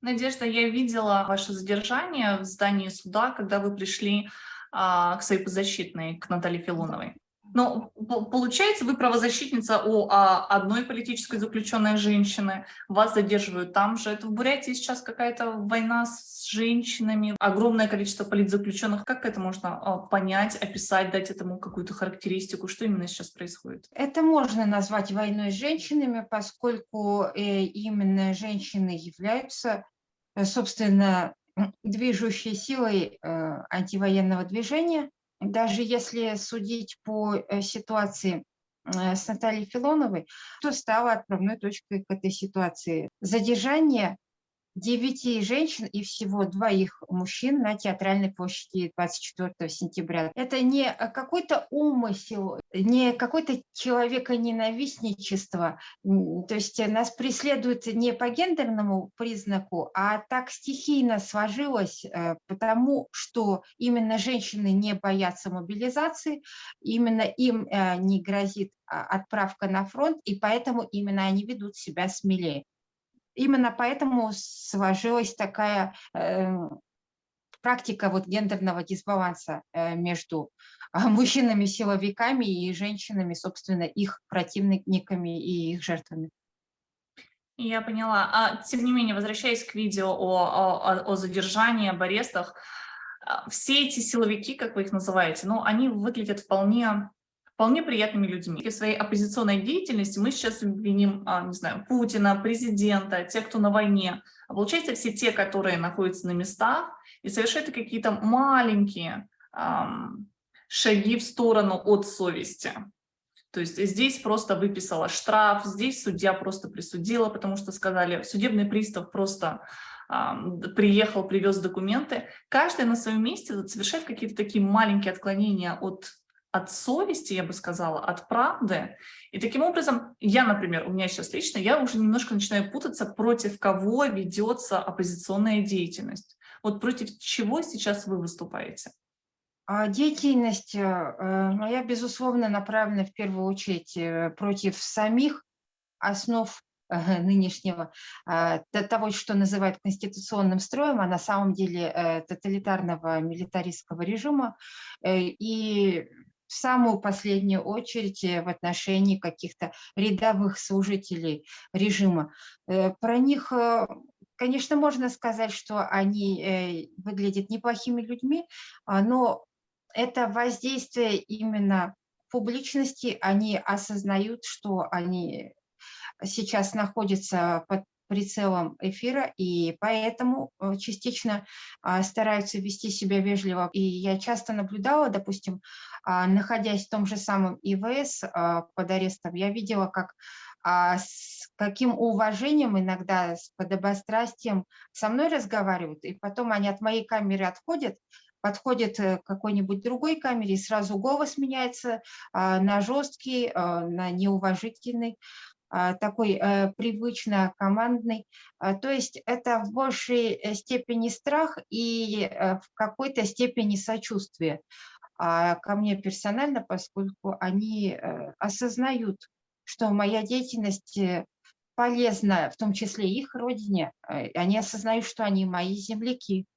Надежда, я видела ваше задержание в здании суда, когда вы пришли к своей подзащитной, к Наталье Да. Филоновой. Но получается, вы правозащитница у одной политической заключенной женщины, вас задерживают там же. Это в Бурятии сейчас какая-то война с женщинами, огромное количество политзаключенных. Как это можно понять, описать, дать этому какую-то характеристику? Что именно сейчас происходит? Это можно назвать войной с женщинами, поскольку именно женщины являются, собственно, движущей силой антивоенного движения. Даже если судить по ситуации с Натальей Филоновой, то стало отправной точкой к этой ситуации задержание 9 женщин и всего 2 мужчин на Театральной площади 24 сентября. Это не какой-то умысел, не какое-то человеконенавистничество. То есть нас преследуют не по гендерному признаку, а так стихийно сложилось, потому что именно женщины не боятся мобилизации, именно им не грозит отправка на фронт, и поэтому именно они ведут себя смелее. Именно поэтому сложилась такая практика вот гендерного дисбаланса между мужчинами-силовиками и женщинами, собственно, их противниками и их жертвами. Я поняла. Тем не менее, возвращаясь к видео о задержании, об арестах, все эти силовики, как вы их называете, ну, они выглядят вполне приятными людьми. В своей оппозиционной деятельности мы сейчас виним, не знаю, Путина, президента, тех, кто на войне. А получается, все те, которые находятся на местах и совершают какие-то маленькие шаги в сторону от совести. То есть здесь просто выписала штраф, здесь судья просто присудила, потому что сказали, судебный пристав просто приехал, привез документы. Каждый на своем месте вот совершает какие-то такие маленькие отклонения от совести, я бы сказала, от правды. И таким образом, я, например, у меня сейчас лично, я уже немножко начинаю путаться, против кого ведется оппозиционная деятельность. Вот против чего сейчас вы выступаете? Деятельность моя, безусловно, направлена в первую очередь против самих основ нынешнего, того, что называют конституционным строем, а на самом деле тоталитарного милитаристского режима, и в самую последнюю очередь в отношении каких-то рядовых служителей режима. Про них, конечно, можно сказать, что они выглядят неплохими людьми, но это воздействие именно публичности, они осознают, что они сейчас находятся под прицелом эфира, и поэтому частично стараются вести себя вежливо. И я часто наблюдала, допустим, находясь в том же самом ИВС под арестом, я видела, как с каким уважением, иногда с подобострастием со мной разговаривают, и потом они от моей камеры отходят, подходят к какой-нибудь другой камере, и сразу голос меняется на жесткий, на неуважительный, такой привычно командный. То есть это в большей степени страх и в какой-то степени сочувствие ко мне персонально, поскольку они осознают, что моя деятельность полезна, в том числе их родине. Они осознают, что они мои земляки,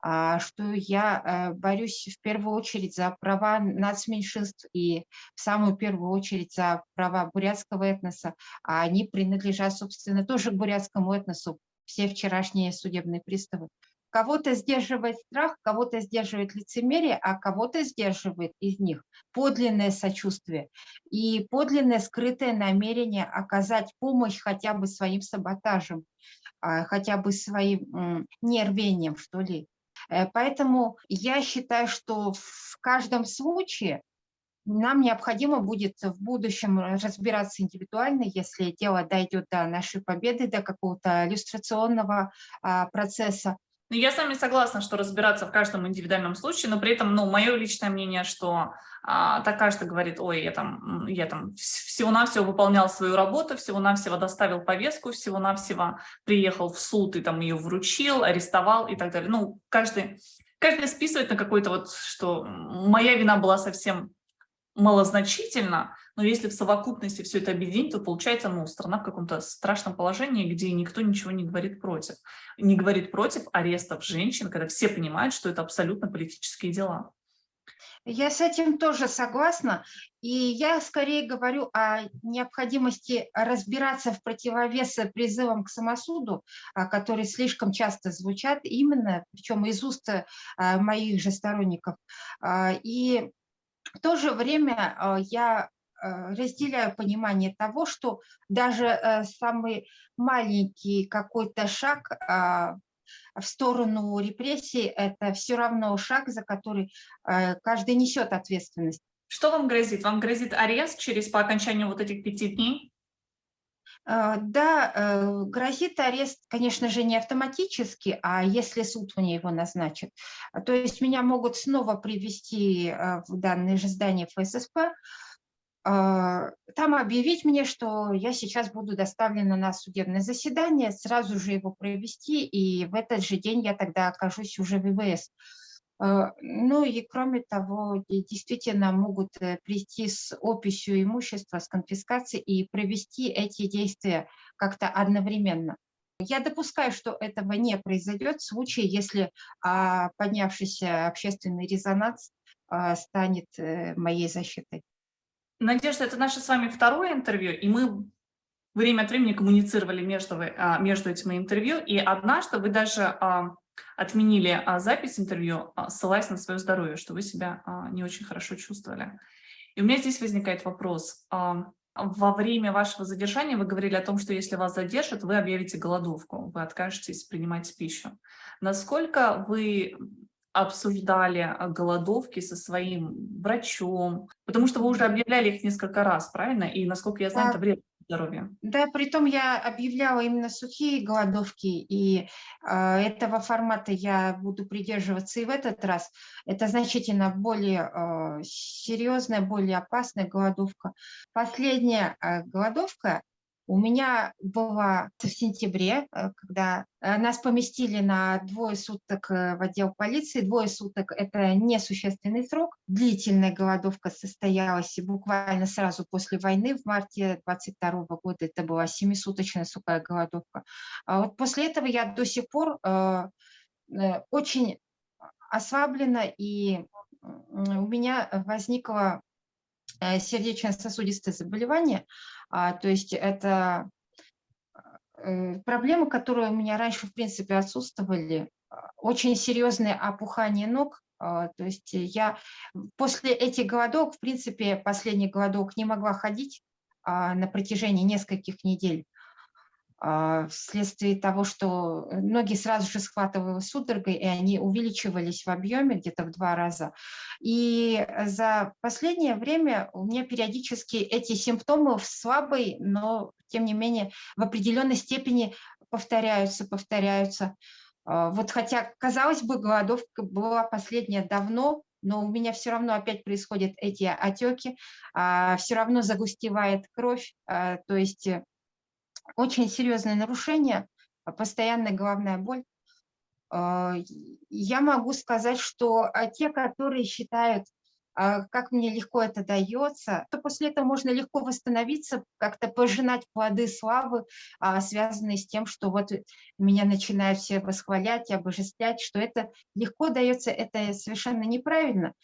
что я борюсь в первую очередь за права нацменьшинств и в самую первую очередь за права бурятского этноса, а они принадлежат, собственно, тоже к бурятскому этносу, все вчерашние судебные приставы. Кого-то сдерживает страх, кого-то сдерживает лицемерие, а кого-то сдерживает из них подлинное сочувствие и подлинное скрытое намерение оказать помощь хотя бы своим саботажем, хотя бы своим нервением, что ли. Поэтому я считаю, что в каждом случае нам необходимо будет в будущем разбираться индивидуально, если дело дойдет до нашей победы, до какого-то люстрационного процесса. Ну, я с вами согласна, что разбираться в каждом индивидуальном случае, но при этом, ну, мое личное мнение, что так каждый говорит, ой, я там всего-навсего выполнял свою работу, всего-навсего доставил повестку, всего-навсего приехал в суд и там ее вручил, арестовал и так далее. Ну, каждый списывает на какой-то вот, что моя вина была совсем малозначительна, Но если в совокупности все это объединить, то получается, ну, страна в каком-то страшном положении, где никто ничего не говорит против. Не говорит против арестов женщин, когда все понимают, что это абсолютно политические дела. Я с этим тоже согласна, и я скорее говорю о необходимости разбираться в противовес призывам к самосуду, которые слишком часто звучат именно, причем из уст моих же сторонников. И в то же время я разделяю понимание того, что даже самый маленький какой-то шаг в сторону репрессий – это все равно шаг, за который каждый несет ответственность. Что вам грозит? Вам грозит арест по окончанию вот этих 5 дней? Да, грозит арест, конечно же, не автоматически, а если суд мне его назначит. То есть меня могут снова привести в данное же здание ФССП, там объявить мне, что я сейчас буду доставлена на судебное заседание, сразу же его провести, и в этот же день я тогда окажусь уже в ВВС. Ну и кроме того, действительно могут прийти с описью имущества, с конфискацией и провести эти действия как-то одновременно. Я допускаю, что этого не произойдет в случае, если поднявшийся общественный резонанс станет моей защитой. Надежда, это наше с вами второе интервью, и мы время от времени коммуницировали между этими интервью, и однажды вы даже отменили запись интервью, ссылаясь на свое здоровье, что вы себя не очень хорошо чувствовали. И у меня здесь возникает вопрос. Во время вашего задержания вы говорили о том, что если вас задержат, вы объявите голодовку, вы откажетесь принимать пищу. Насколько вы обсуждали голодовки со своим врачом? Потому что вы уже объявляли их несколько раз, правильно? И, насколько я знаю, это Да, вредно здоровью. да, притом я объявляла именно сухие голодовки, и этого формата я буду придерживаться и в этот раз. Это значительно более серьезная, более опасная голодовка. Последняя голодовка у меня была в сентябре, когда нас поместили на 2 суток в отдел полиции. 2 суток – это несущественный срок. Длительная голодовка состоялась буквально сразу после войны, в марте 22 года. Это была 7-суточная сухая голодовка. А вот после этого я до сих пор очень ослаблена, и у меня возникло сердечно-сосудистое заболевание. То есть это проблемы, которые у меня раньше, в принципе, отсутствовали. Очень серьезное опухание ног. То есть я после этих голодовок, в принципе, последних голодовок не могла ходить на протяжении нескольких недель. Вследствие того, что ноги сразу же схватывало судорогой, и они увеличивались в объеме где-то в 2 раза. И за последнее время у меня периодически эти симптомы в слабой, но тем не менее в определенной степени повторяются. Вот хотя, казалось бы, голодовка была последняя давно, но у меня все равно опять происходят эти отеки, все равно загустевает кровь, то есть очень серьезное нарушение, постоянная головная боль. Я могу сказать, что те, которые считают, как мне легко это дается, то после этого можно легко восстановиться, как-то пожинать плоды славы, связанные с тем, что вот меня начинают все восхвалять, обожествлять, что это легко дается, это совершенно неправильно,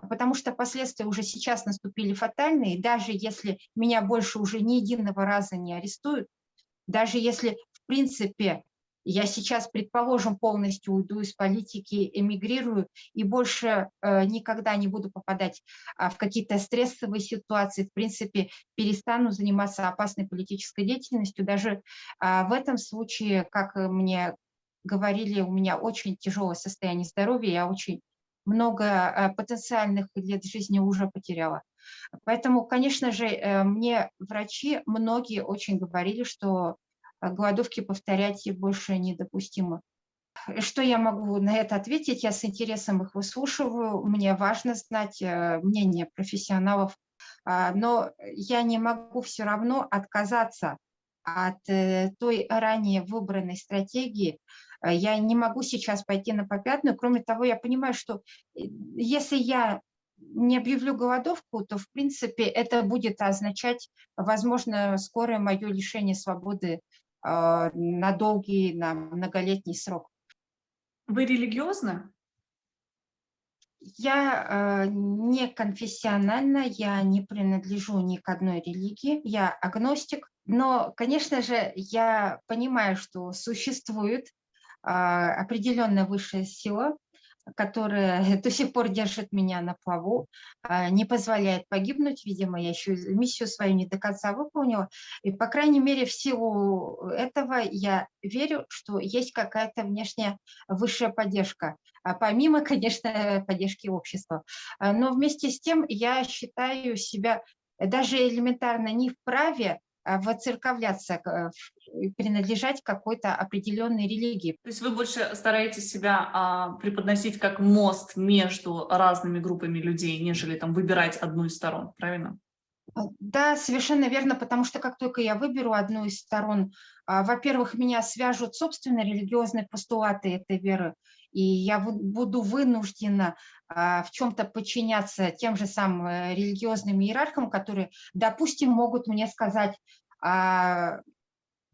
потому что последствия уже сейчас наступили фатальные, и даже если меня больше уже ни единого раза не арестуют, даже если, в принципе, я сейчас, предположим, полностью уйду из политики, эмигрирую и больше никогда не буду попадать в какие-то стрессовые ситуации, в принципе, перестану заниматься опасной политической деятельностью. Даже в этом случае, как мне говорили, у меня очень тяжелое состояние здоровья, я очень много потенциальных лет жизни уже потеряла. Поэтому, конечно же, мне врачи, многие очень говорили, что голодовки повторять больше недопустимо. Что я могу на это ответить? Я с интересом их выслушиваю. Мне важно знать мнение профессионалов, но я не могу все равно отказаться от той ранее выбранной стратегии. Я не могу сейчас пойти на попятную. Кроме того, я понимаю, что если я не объявлю голодовку, то, в принципе, это будет означать, возможно, скорое мое лишение свободы на долгий, на многолетний срок. Вы религиозны? Я не конфессиональна, я не принадлежу ни к одной религии, я агностик, но, конечно же, я понимаю, что существует определенная высшая сила, которая до сих пор держит меня на плаву, не позволяет погибнуть. Видимо, я еще миссию свою не до конца выполнила. И, по крайней мере, в силу этого я верю, что есть какая-то внешняя высшая поддержка. Помимо, конечно, поддержки общества. Но вместе с тем я считаю себя даже элементарно не вправе воцерковляться, принадлежать какой-то определенной религии. То есть вы больше стараетесь себя преподносить как мост между разными группами людей, нежели там выбирать одну из сторон, правильно? Да, совершенно верно, потому что как только я выберу одну из сторон, во-первых, меня свяжут собственно религиозные постулаты этой веры, и я буду вынуждена в чем-то подчиняться тем же самым религиозным иерархам, которые, допустим, могут мне сказать: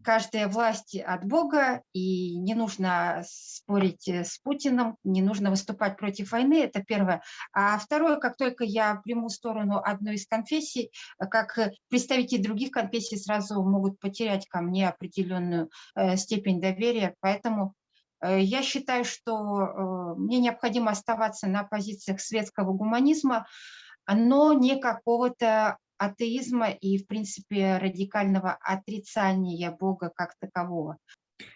каждая власть от Бога, и не нужно спорить с Путиным, не нужно выступать против войны, это первое. А второе, как только я приму сторону одной из конфессий, как представители других конфессий сразу могут потерять ко мне определенную степень доверия, поэтому я считаю, что мне необходимо оставаться на позициях светского гуманизма, но не какого-то атеизма и, в принципе, радикального отрицания Бога как такового.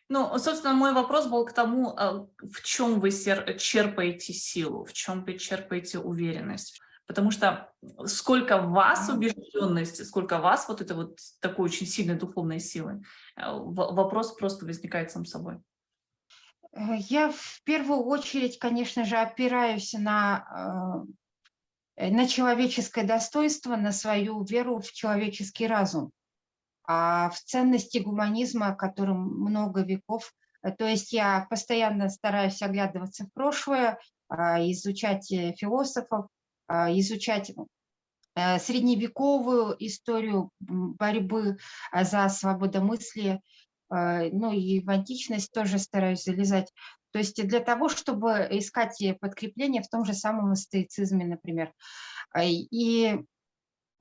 Ну, собственно, мой вопрос был к тому, в чем вы черпаете силу, в чем вы черпаете уверенность. Потому что сколько в вас убежденности, сколько в вас вот это вот такой очень сильной духовной силы, вопрос просто возникает сам собой. Я в первую очередь, конечно же, опираюсь на человеческое достоинство, на свою веру в человеческий разум, в ценности гуманизма, которым много веков. То есть я постоянно стараюсь оглядываться в прошлое, изучать философов, изучать средневековую историю борьбы за свободомыслие, ну и в античность тоже стараюсь залезать. То есть для того, чтобы искать подкрепление в том же самом стоицизме, например. И,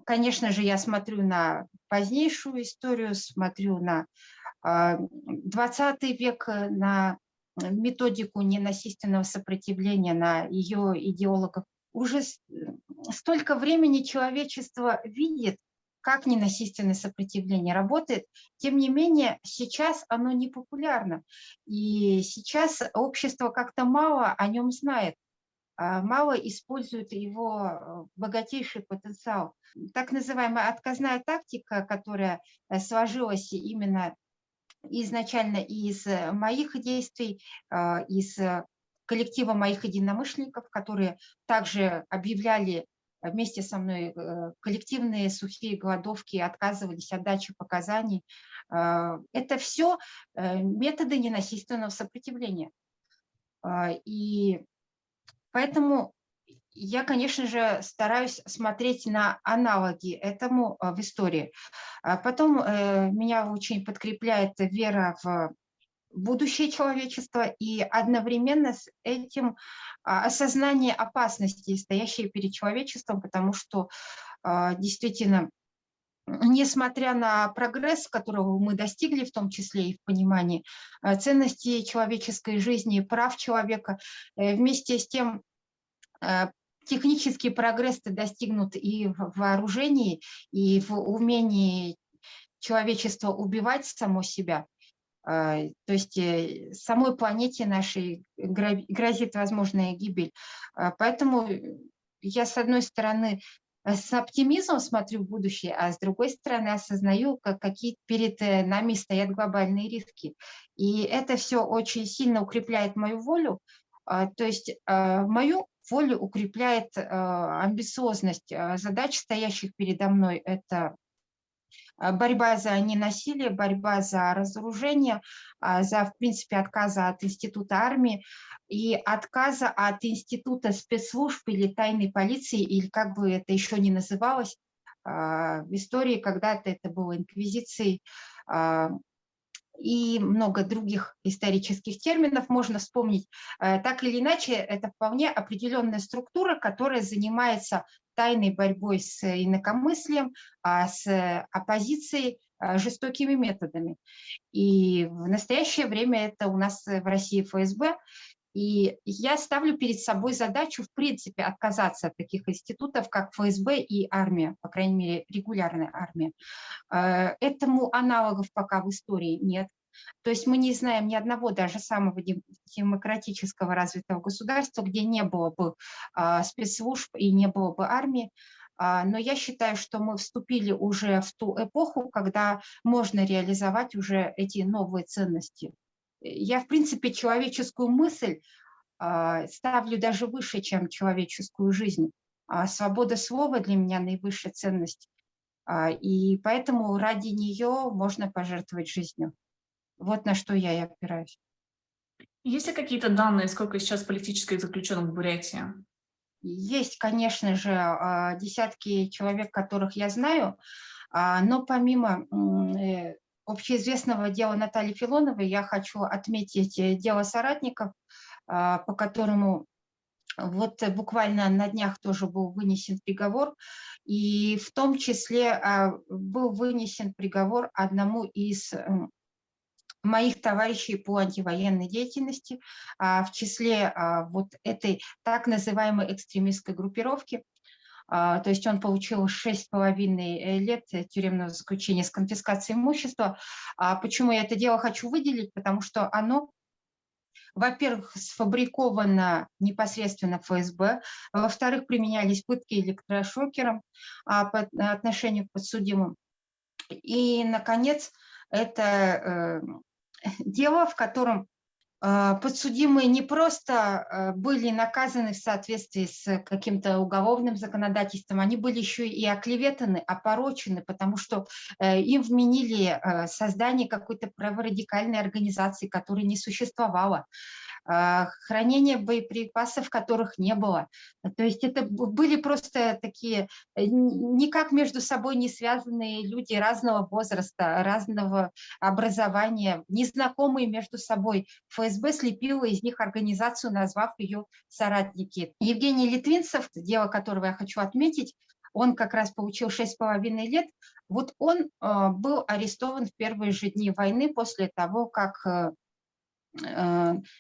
конечно же, я смотрю на позднейшую историю, смотрю на 20 век, на методику ненасильственного сопротивления, на ее идеологов. Уже столько времени человечество видит, как ненасильственное сопротивление работает. Тем не менее, сейчас оно не популярно. И сейчас общество как-то мало о нем знает, мало использует его богатейший потенциал. Так называемая отказная тактика, которая сложилась именно изначально из моих действий, из коллектива моих единомышленников, которые также объявляли вместе со мной коллективные сухие голодовки, отказывались от дачи показаний. Это все методы ненасильственного сопротивления. И поэтому я, конечно же, стараюсь смотреть на аналоги этому в истории. Потом меня очень подкрепляет вера в будущее человечества и одновременно с этим осознание опасности, стоящей перед человечеством, потому что действительно, несмотря на прогресс, которого мы достигли, в том числе и в понимании ценностей человеческой жизни, прав человека, вместе с тем технический прогресс достигнут и в вооружении, и в умении человечества убивать само себя. То есть самой планете нашей грозит возможная гибель. Поэтому я, с одной стороны, с оптимизмом смотрю в будущее, а с другой стороны осознаю, какие перед нами стоят глобальные риски. И это все очень сильно укрепляет мою волю. То есть мою волю укрепляет амбициозность задач, стоящих передо мной. Это борьба за ненасилие, борьба за разоружение, за, в принципе, отказа от института армии и отказа от института спецслужб или тайной полиции, или как бы это еще ни называлось. В истории когда-то это было инквизицией, и много других исторических терминов можно вспомнить. Так или иначе, это вполне определенная структура, которая занимается тайной борьбой с инакомыслием, с оппозицией жестокими методами. И в настоящее время это у нас в России ФСБ. И я ставлю перед собой задачу, в принципе, отказаться от таких институтов, как ФСБ и армия, по крайней мере, регулярная армия. Этому аналогов пока в истории нет. То есть мы не знаем ни одного даже самого демократического развитого государства, где не было бы спецслужб и не было бы армии. Но я считаю, что мы вступили уже в ту эпоху, когда можно реализовать уже эти новые ценности. Я, в принципе, человеческую мысль ставлю даже выше, чем человеческую жизнь. Свобода слова для меня наивысшая ценность. И поэтому ради нее можно пожертвовать жизнью. Вот на что я и опираюсь. Есть ли какие-то данные, сколько сейчас политических заключенных в Бурятии? Есть, конечно же, десятки человек, которых я знаю, но помимо общеизвестного дела Натальи Филоновой, я хочу отметить дело соратников, по которому вот буквально на днях тоже был вынесен приговор, и в том числе был вынесен приговор одному из моих товарищей по антивоенной деятельности, в числе вот этой так называемой экстремистской группировки. То есть он получил 6,5 лет тюремного заключения с конфискацией имущества. Почему я это дело хочу выделить? Потому что оно, во-первых, сфабриковано непосредственно ФСБ, во-вторых, применялись пытки электрошокером по отношению к подсудимым. И, наконец, это дело, в котором подсудимые не просто были наказаны в соответствии с каким-то уголовным законодательством, они были еще и оклеветаны, опорочены, потому что им вменили создание какой-то праворадикальной организации, которой не существовало, хранение боеприпасов, которых не было. То есть это были просто такие никак между собой не связанные люди разного возраста, разного образования, незнакомые между собой. ФСБ слепила из них организацию, назвав ее «Соратники». Евгений Литвинцев, дело которого я хочу отметить, он как раз получил 6,5 лет. Вот он был арестован в первые же дни войны после того, как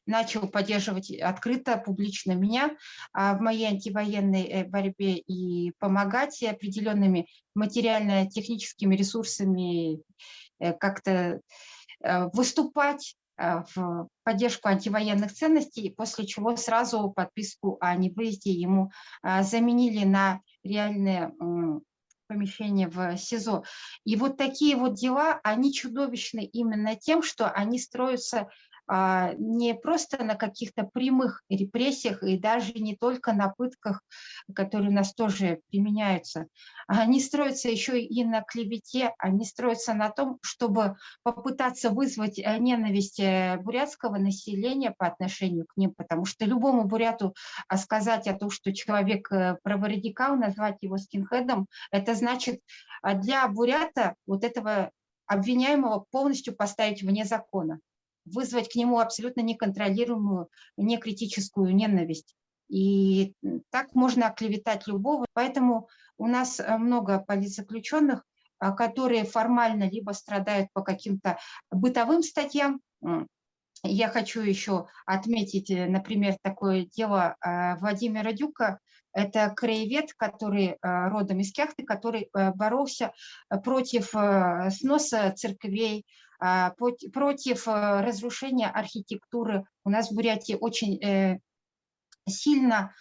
начал поддерживать открыто, публично меня в моей антивоенной борьбе и помогать определенными материально-техническими ресурсами как-то выступать в поддержку антивоенных ценностей, после чего сразу подписку о невыезде ему заменили на реальное помещение в СИЗО. И вот такие вот дела, они чудовищны именно тем, что они строятся не просто на каких-то прямых репрессиях и даже не только на пытках, которые у нас тоже применяются. Они строятся еще и на клевете, они строятся на том, чтобы попытаться вызвать ненависть бурятского населения по отношению к ним, потому что любому буряту сказать о том, что человек праворадикал, назвать его скинхедом, это значит для бурята вот этого обвиняемого полностью поставить вне закона, вызвать к нему абсолютно неконтролируемую, некритическую ненависть. И так можно оклеветать любого. Поэтому у нас много политзаключенных, которые формально либо страдают по каким-то бытовым статьям. Я хочу еще отметить, например, такое дело Владимира Дюка. Это краевед, который родом из Кяхты, который боролся против сноса церквей, против разрушения архитектуры. У нас в Бурятии очень сильно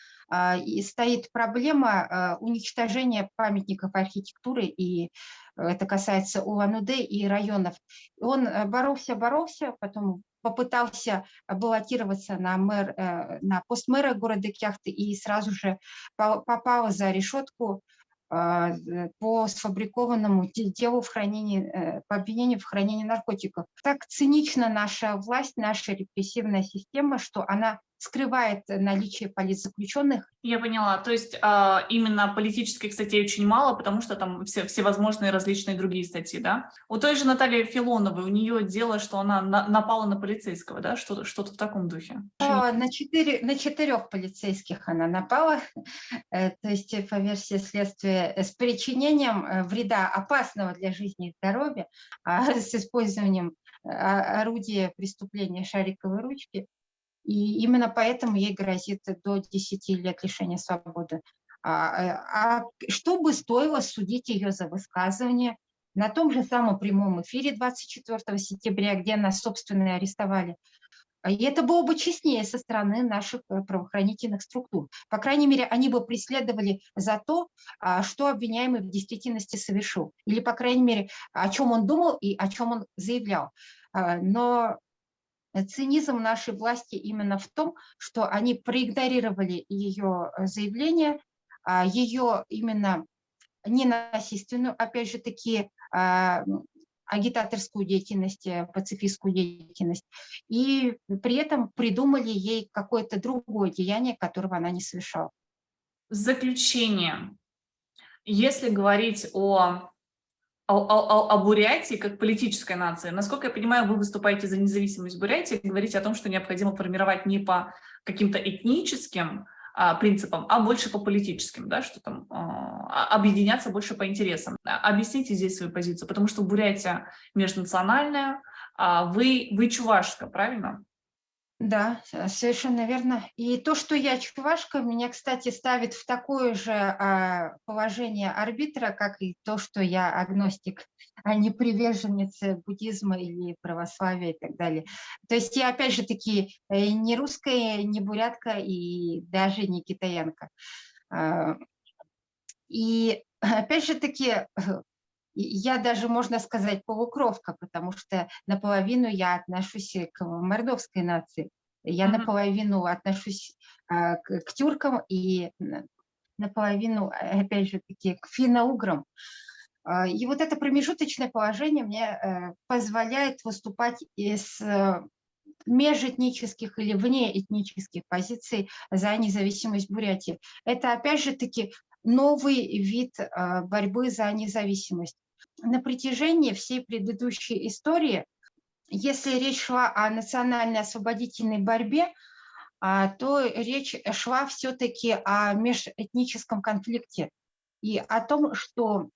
стоит проблема уничтожения памятников архитектуры, и это касается Улан-Удэ и районов. Он боролся, потом попытался баллотироваться на пост мэра города Кяхты и сразу же попал за решетку по сфабрикованному делу по обвинению в хранении наркотиков. Так цинична наша власть, наша репрессивная система, что она скрывает наличие политзаключенных. Я поняла. То есть именно политических статей очень мало, потому что там всевозможные различные другие статьи, да? У той же Натальи Филоновой, у нее дело, что она напала на полицейского, да? Что-то в таком духе. На 4 полицейских она напала, то есть по версии следствия с причинением вреда опасного для жизни и здоровья, с использованием орудия преступления шариковой ручки. И именно поэтому ей грозит до 10 лет лишения свободы. Что бы стоило судить ее за высказывание на том же самом прямом эфире 24 сентября, где нас, собственно, и арестовали? И это было бы честнее со стороны наших правоохранительных структур. По крайней мере, они бы преследовали за то, что обвиняемый в действительности совершил. Или, по крайней мере, о чем он думал и о чем он заявлял. Но цинизм нашей власти именно в том, что они проигнорировали ее заявление, ее именно ненасильственную, опять же таки, агитаторскую деятельность, пацифистскую деятельность, и при этом придумали ей какое-то другое деяние, которого она не совершала. Заключение. Если говорить о Бурятии как политической нации, насколько я понимаю, вы выступаете за независимость Бурятии, говорите о том, что необходимо формировать не по каким-то этническим принципам, а больше по политическим, да, что там объединяться больше по интересам. Объясните здесь свою позицию, потому что Бурятия межнациональная, вы чувашка, правильно? Да, совершенно верно. И то, что я чувашка, меня, кстати, ставит в такое же положение арбитра, как и то, что я агностик, а не приверженец буддизма или православия и так далее. То есть я, опять же таки, не русская, не бурятка и даже не китаянка. И, опять же таки, я даже, можно сказать, полукровка, потому что наполовину я отношусь к мордовской нации. Я наполовину отношусь к тюркам и наполовину, опять же таки, к финно-уграм. И вот это промежуточное положение мне позволяет выступать из межэтнических или внеэтнических позиций за независимость Бурятии. Это, опять же таки, новый вид борьбы за независимость. На протяжении всей предыдущей истории, если речь шла о национальной освободительной борьбе, то речь шла все-таки о межэтническом конфликте и о том, что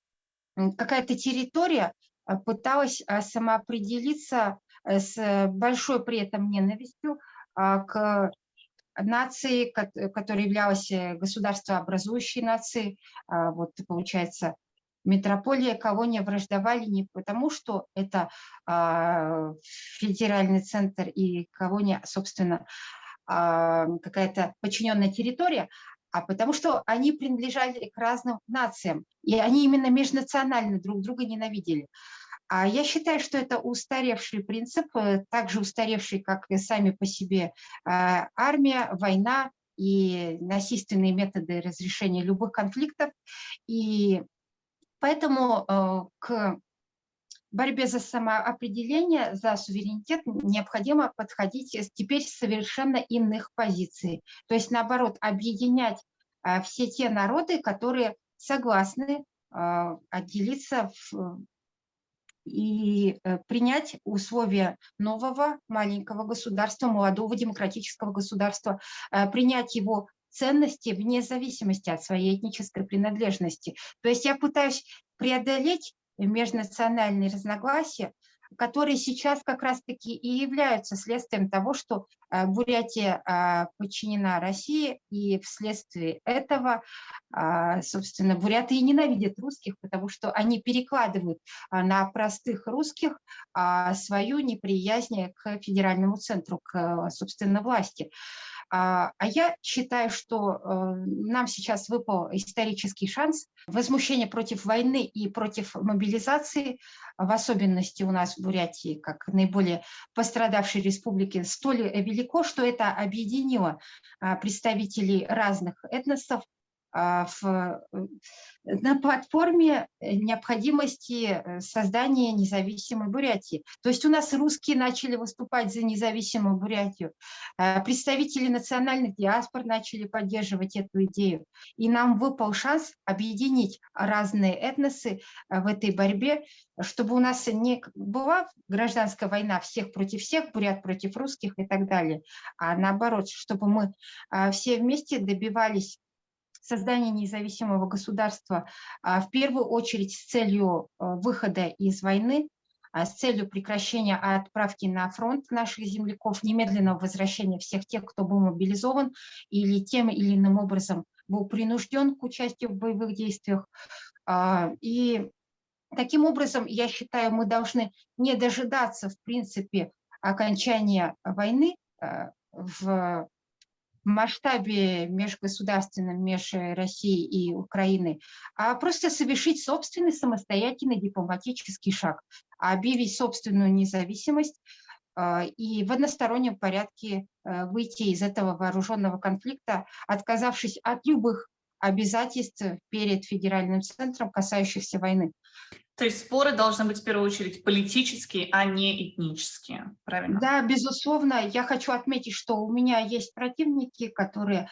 какая-то территория пыталась самоопределиться с большой при этом ненавистью к нации, которая являлась государствообразующей нацией. Вот, получается, метрополия, колония враждовали не потому, что это федеральный центр и колония, собственно, какая-то подчиненная территория, а потому что они принадлежали к разным нациям, и они именно межнационально друг друга ненавидели. А я считаю, что это устаревший принцип, также устаревший, как и сами по себе армия, война и насильственные методы разрешения любых конфликтов. И поэтому к борьбе за самоопределение, за суверенитет необходимо подходить теперь с совершенно иных позиций. То есть, наоборот, объединять все те народы, которые согласны отделиться и принять условия нового маленького государства, молодого демократического государства, принять его ценности вне зависимости от своей этнической принадлежности. То есть я пытаюсь преодолеть межнациональные разногласия, которые сейчас как раз-таки и являются следствием того, что Бурятия подчинена России, и вследствие этого, собственно, буряты и ненавидят русских, потому что они перекладывают на простых русских свою неприязнь к федеральному центру, к, собственно, власти. А я считаю, что нам сейчас выпал исторический шанс. Возмущение против войны и против мобилизации, в особенности у нас в Бурятии, как наиболее пострадавшей республике, столь велико, что это объединило представителей разных этносов на платформе необходимости создания независимой Бурятии. То есть у нас русские начали выступать за независимую Бурятию, представители национальных диаспор начали поддерживать эту идею. И нам выпал шанс объединить разные этносы в этой борьбе, чтобы у нас не была гражданская война всех, бурят против русских и так далее, а наоборот, чтобы мы все вместе добивались создания независимого государства в первую очередь с целью выхода из войны, с целью прекращения отправки на фронт наших земляков, немедленного возвращения всех тех, кто был мобилизован или тем или иным образом был принужден к участию в боевых действиях. И таким образом, я считаю, мы должны не дожидаться, в принципе, окончания войны в масштабе межгосударственном, между Россией и Украиной, а просто совершить собственный самостоятельный дипломатический шаг, объявить собственную независимость и в одностороннем порядке выйти из этого вооруженного конфликта, отказавшись от любых обязательств перед федеральным центром, касающихся войны. То есть споры должны быть в первую очередь политические, а не этнические, правильно? Да, безусловно. Я хочу отметить, что у меня есть противники, которые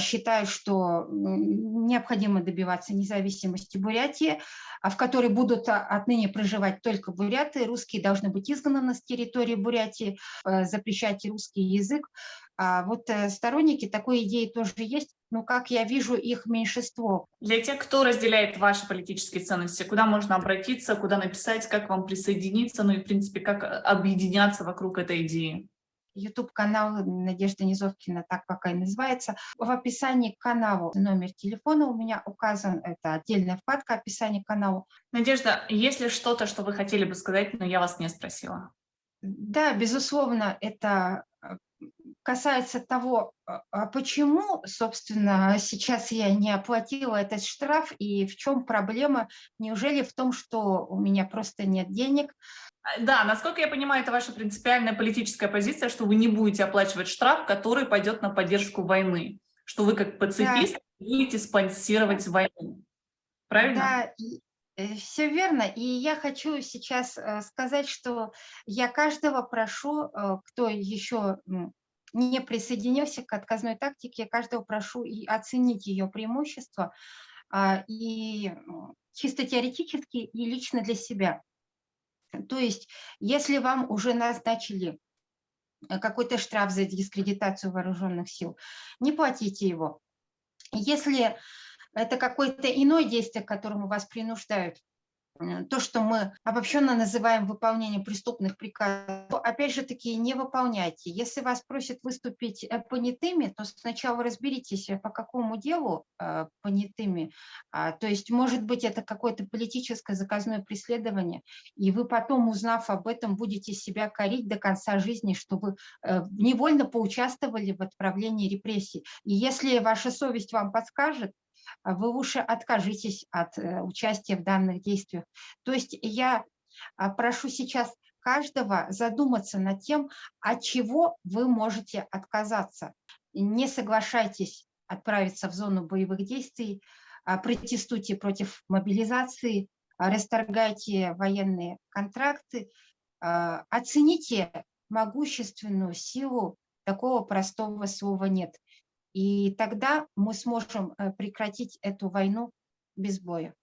считают, что необходимо добиваться независимости Бурятии, в которой будут отныне проживать только буряты. Русские должны быть изгнаны с территории Бурятии, запрещать русский язык. Вот сторонники такой идеи тоже есть, но, как я вижу, их меньшинство. Для тех, кто разделяет ваши политические ценности, куда можно обратиться, куда написать, как вам присоединиться, ну и, в принципе, как объединяться вокруг этой идеи? YouTube-канал Надежда Низовкина, так пока и называется. В описании к каналу номер телефона у меня указан, это отдельная вкладка описания к каналу. Надежда, есть ли что-то, что вы хотели бы сказать, но я вас не спросила? Да, безусловно, это касается того, почему, собственно, сейчас я не оплатила этот штраф и в чем проблема. Неужели в том, что у меня просто нет денег? Да, насколько я понимаю, это ваша принципиальная политическая позиция, что вы не будете оплачивать штраф, который пойдет на поддержку войны, что вы как пацифист будете спонсировать войну. Правильно? Да, все верно. И я хочу сейчас сказать, что я каждого прошу, кто еще не присоединился к отказной тактике, я каждого прошу и оценить ее преимущества и чисто теоретически и лично для себя. То есть, если вам уже назначили какой-то штраф за дискредитацию вооруженных сил, не платите его. Если это какое-то иное действие, к которому вас принуждают, то, что мы обобщенно называем выполнением преступных приказов, то, опять же таки, не выполняйте. Если вас просят выступить понятыми, то сначала разберитесь, по какому делу понятыми. То есть, может быть, это какое-то политическое заказное преследование, и вы потом, узнав об этом, будете себя корить до конца жизни, что вы невольно поучаствовали в отправлении репрессий. И если ваша совесть вам подскажет, вы лучше откажитесь от участия в данных действиях. То есть я прошу сейчас каждого задуматься над тем, от чего вы можете отказаться. Не соглашайтесь отправиться в зону боевых действий, протестуйте против мобилизации, расторгайте военные контракты, оцените могущественную силу такого простого слова «нет». И тогда мы сможем прекратить эту войну без боя.